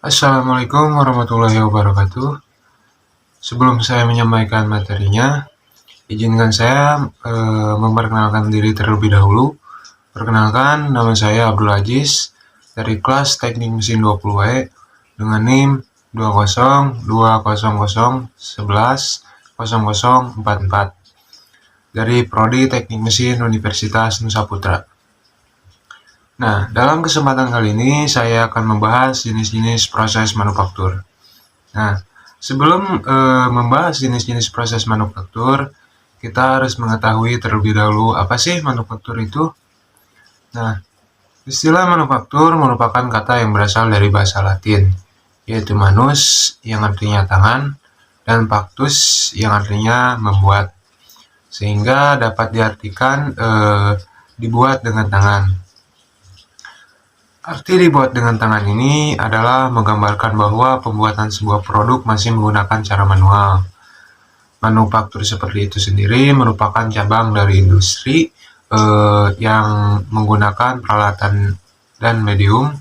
Assalamualaikum warahmatullahi wabarakatuh. Sebelum saya menyampaikan materinya, izinkan saya memperkenalkan diri terlebih dahulu. Perkenalkan, nama saya Abdul Aziz dari kelas Teknik Mesin 20E dengan NIM 2020110044 dari Prodi Teknik Mesin Universitas Nusa Putra. Nah, dalam kesempatan kali ini saya akan membahas jenis-jenis proses manufaktur. Nah, sebelum membahas jenis-jenis proses manufaktur, kita harus mengetahui terlebih dahulu apa sih manufaktur itu. Nah, istilah manufaktur merupakan kata yang berasal dari bahasa Latin, yaitu manus yang artinya tangan dan factus yang artinya membuat, sehingga dapat diartikan dibuat dengan tangan. Arti dibuat dengan tangan ini adalah menggambarkan bahwa pembuatan sebuah produk masih menggunakan cara manual. Manufaktur seperti itu sendiri merupakan cabang dari industri yang menggunakan peralatan dan medium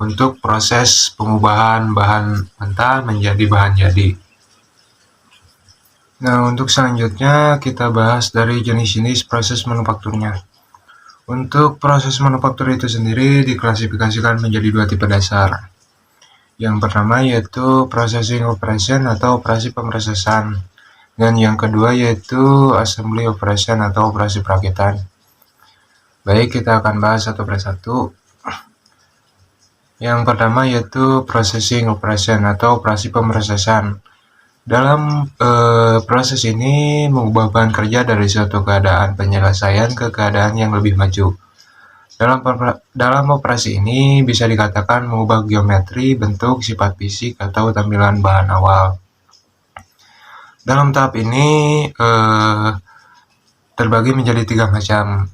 untuk proses pengubahan bahan mentah menjadi bahan jadi. Nah, untuk selanjutnya kita bahas dari jenis-jenis proses manufakturnya. Untuk proses manufaktur itu sendiri diklasifikasikan menjadi dua tipe dasar. Yang pertama yaitu processing operation atau operasi pemrosesan, dan yang kedua yaitu assembly operation atau operasi perakitan. Baik, kita akan bahas satu persatu. Yang pertama yaitu processing operation atau operasi pemrosesan. Dalam proses ini mengubah bahan kerja dari suatu keadaan penyelesaian ke keadaan yang lebih maju. Dalam operasi ini bisa dikatakan mengubah geometri, bentuk, sifat fisik, atau tampilan bahan awal. Dalam tahap ini terbagi menjadi tiga macam.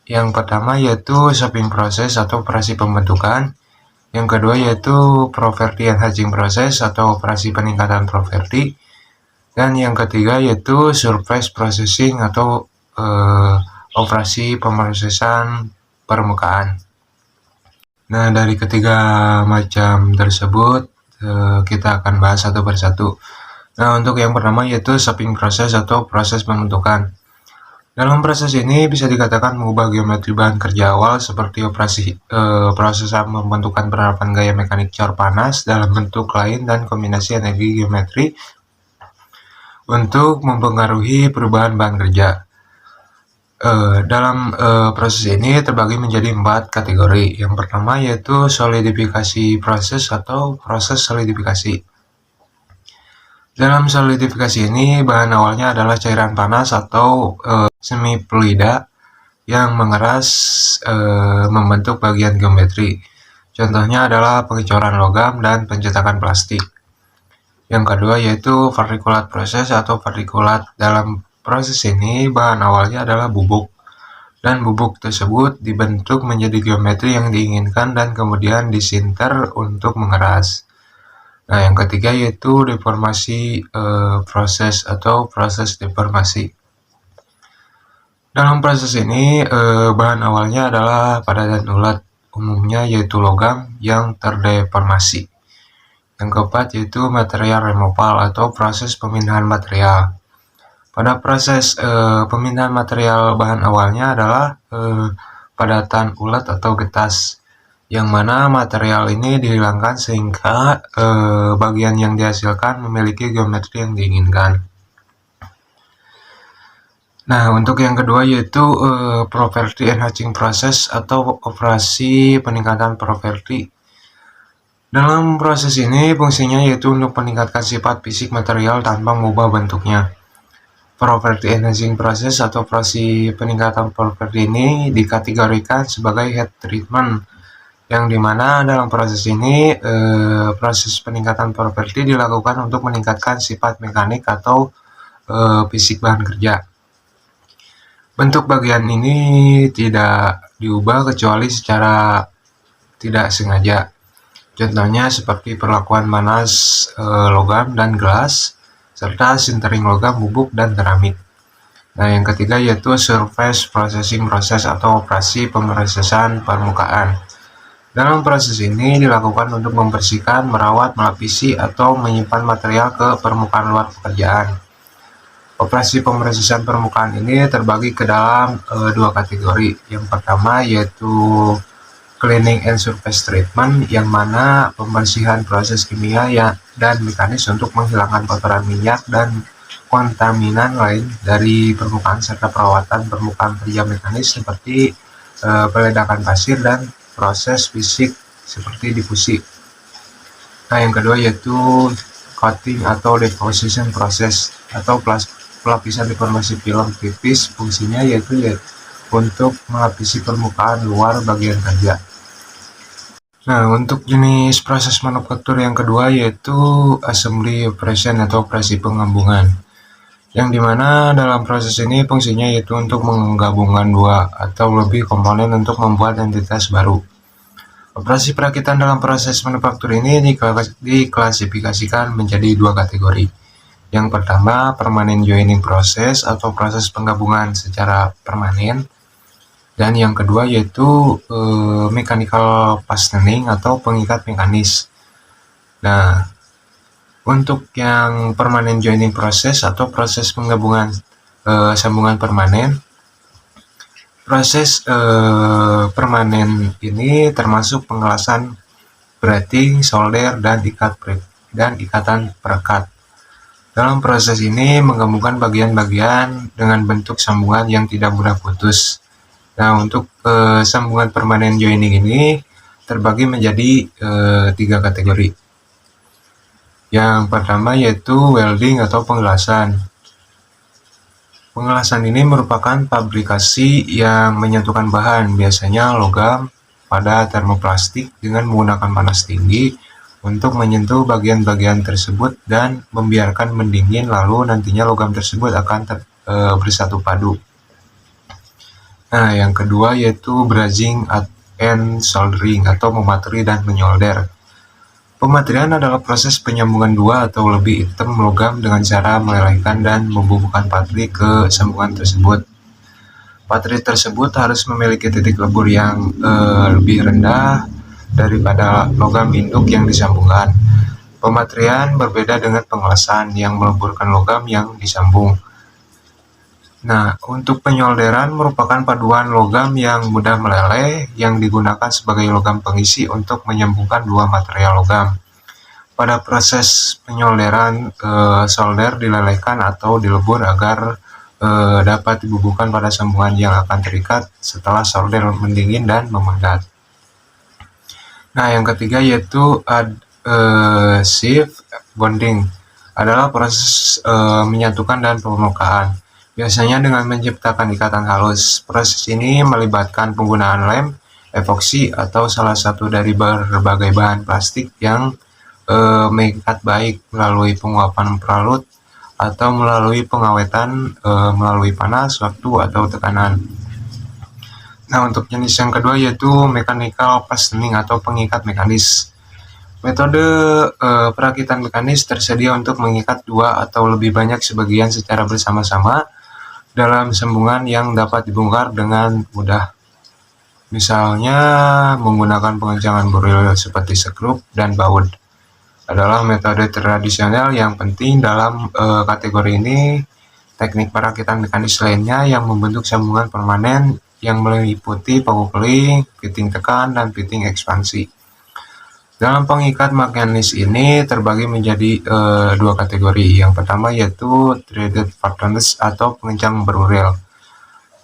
Yang pertama yaitu shaping process atau operasi pembentukan. Yang kedua yaitu property enhancing process atau operasi peningkatan properti. Dan yang ketiga yaitu surface processing atau operasi pemrosesan permukaan. Nah, dari ketiga macam tersebut kita akan bahas satu persatu. Nah, untuk yang pertama yaitu shaping process atau proses pembentukan. Dalam proses ini bisa dikatakan mengubah geometri bahan kerja awal seperti proses pembentukan penerapan gaya mekanik cor panas dalam bentuk lain dan kombinasi energi geometri untuk mempengaruhi perubahan bahan kerja. Dalam proses ini terbagi menjadi 4 kategori. Yang pertama yaitu solidifikasi proses atau proses solidifikasi. Dalam solidifikasi ini bahan awalnya adalah cairan panas atau semi fluida yang mengeras membentuk bagian geometri. Contohnya adalah pengecoran logam dan pencetakan plastik. Yang kedua yaitu particulate proses atau particulate. Dalam proses ini bahan awalnya adalah bubuk, dan bubuk tersebut dibentuk menjadi geometri yang diinginkan dan kemudian disinter untuk mengeras. Nah, yang ketiga yaitu deformasi proses atau proses deformasi. Dalam proses ini bahan awalnya adalah padat dan ulat, umumnya yaitu logam yang terdeformasi. Yang keempat yaitu material removal atau proses pemindahan material. Pada proses pemindahan material bahan awalnya adalah padatan ulat atau getas, yang mana material ini dihilangkan sehingga bagian yang dihasilkan memiliki geometri yang diinginkan. Nah, untuk yang kedua yaitu property enhancing process atau operasi peningkatan properti. Dalam proses ini fungsinya yaitu untuk meningkatkan sifat fisik material tanpa mengubah bentuknya. Property enhancing process atau operasi peningkatan properti ini dikategorikan sebagai heat treatment, yang dimana dalam proses ini proses peningkatan properti dilakukan untuk meningkatkan sifat mekanik atau fisik bahan kerja. Bentuk bagian ini tidak diubah kecuali secara tidak sengaja. Contohnya seperti perlakuan panas logam dan gelas, serta sintering logam, bubuk, dan keramik. Nah, yang ketiga yaitu surface processing process atau operasi pemrosesan permukaan. Dalam proses ini dilakukan untuk membersihkan, merawat, melapisi, atau menyimpan material ke permukaan luar pekerjaan. Operasi pembersihan permukaan ini terbagi ke dalam dua kategori. Yang pertama yaitu cleaning and surface treatment, yang mana pembersihan proses kimia dan mekanis untuk menghilangkan kotoran minyak dan kontaminan lain dari permukaan, serta perawatan permukaan kerja mekanis seperti peledakan pasir dan proses fisik seperti difusi. Nah, yang kedua yaitu coating atau deposition process atau pelapisan deformasi film tipis. Fungsinya yaitu untuk melapisi permukaan luar bagian kerja. Nah, untuk jenis proses manufaktur yang kedua yaitu assembly operation atau operasi penggabungan, yang dimana dalam proses ini fungsinya yaitu untuk menggabungkan dua atau lebih komponen untuk membuat entitas baru. Operasi perakitan dalam proses manufaktur ini diklasifikasikan menjadi dua kategori. Yang pertama, permanent joining process atau proses penggabungan secara permanen. Dan yang kedua yaitu mechanical fastening atau pengikat mekanis. Nah, untuk yang permanent joining process atau proses penggabungan sambungan permanen, proses permanen ini termasuk pengelasan, braiding, solder, dan ikatan perekat. Dalam proses ini menggabungkan bagian-bagian dengan bentuk sambungan yang tidak mudah putus. Nah, untuk sambungan permanen joining ini terbagi menjadi tiga kategori. Yang pertama yaitu welding atau pengelasan. Pengelasan ini merupakan fabrikasi yang menyatukan bahan, biasanya logam, pada termoplastik dengan menggunakan panas tinggi untuk menyentuh bagian-bagian tersebut dan membiarkan mendingin, lalu nantinya logam tersebut akan bersatu padu. Nah, yang kedua yaitu brazing and soldering atau memateri dan menyolder. Pematerian adalah proses penyambungan dua atau lebih item logam dengan cara melelehkan dan membubuhkan patri ke sambungan tersebut. Patri tersebut harus memiliki titik lebur yang lebih rendah daripada logam induk yang disambungkan. Pematerian berbeda dengan pengelasan yang meleburkan logam yang disambung. Nah, untuk penyolderan merupakan paduan logam yang mudah meleleh yang digunakan sebagai logam pengisi untuk menyambungkan dua material logam. Pada proses penyolderan, solder dilelehkan atau dilebur agar dapat dibubuhkan pada sambungan yang akan terikat setelah solder mendingin dan memenggat. Nah, yang ketiga yaitu adhesive bonding adalah proses menyatukan dan pemelukaan. Biasanya dengan menciptakan ikatan halus. Proses ini melibatkan penggunaan lem, epoksi, atau salah satu dari berbagai bahan plastik yang mengikat baik melalui penguapan peralut atau melalui pengawetan melalui panas, waktu, atau tekanan. Nah, untuk jenis yang kedua yaitu mechanical fastening atau pengikat mekanis. Metode perakitan mekanis tersedia untuk mengikat dua atau lebih banyak sebagian secara bersama-sama dalam sambungan yang dapat dibongkar dengan mudah. Misalnya menggunakan pengencangan boril seperti sekrup dan baut adalah metode tradisional yang penting dalam kategori ini. Teknik perakitan mekanis lainnya yang membentuk sambungan permanen yang meliputi paku keling, fitting tekan, dan fitting ekspansi. Dalam pengikat mekanis ini terbagi menjadi dua kategori. Yang pertama yaitu threaded fasteners atau pengencang beruril.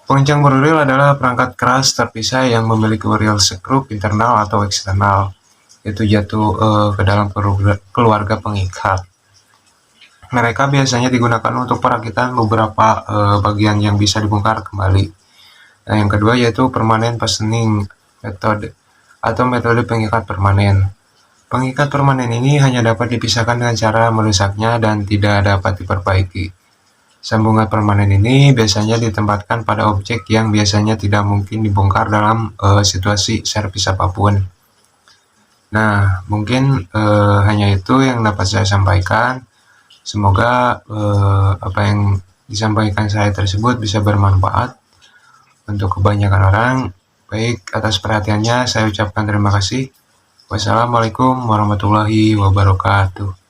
Pengencang beruril adalah perangkat keras terpisah yang memiliki uril skrup internal atau eksternal. Itu jatuh ke dalam keluarga pengikat. Mereka biasanya digunakan untuk perakitan beberapa bagian yang bisa dibongkar kembali. Nah, yang kedua yaitu permanent fastening method atau metode pengikat permanen. Pengikat permanen ini hanya dapat dipisahkan dengan cara merusaknya dan tidak dapat diperbaiki. Sambungan permanen ini biasanya ditempatkan pada objek yang biasanya tidak mungkin dibongkar dalam situasi servis apapun. Nah, mungkin hanya itu yang dapat saya sampaikan. Semoga apa yang disampaikan saya tersebut bisa bermanfaat untuk kebanyakan orang, Baik, atas perhatiannya saya ucapkan terima kasih. Wassalamualaikum warahmatullahi wabarakatuh.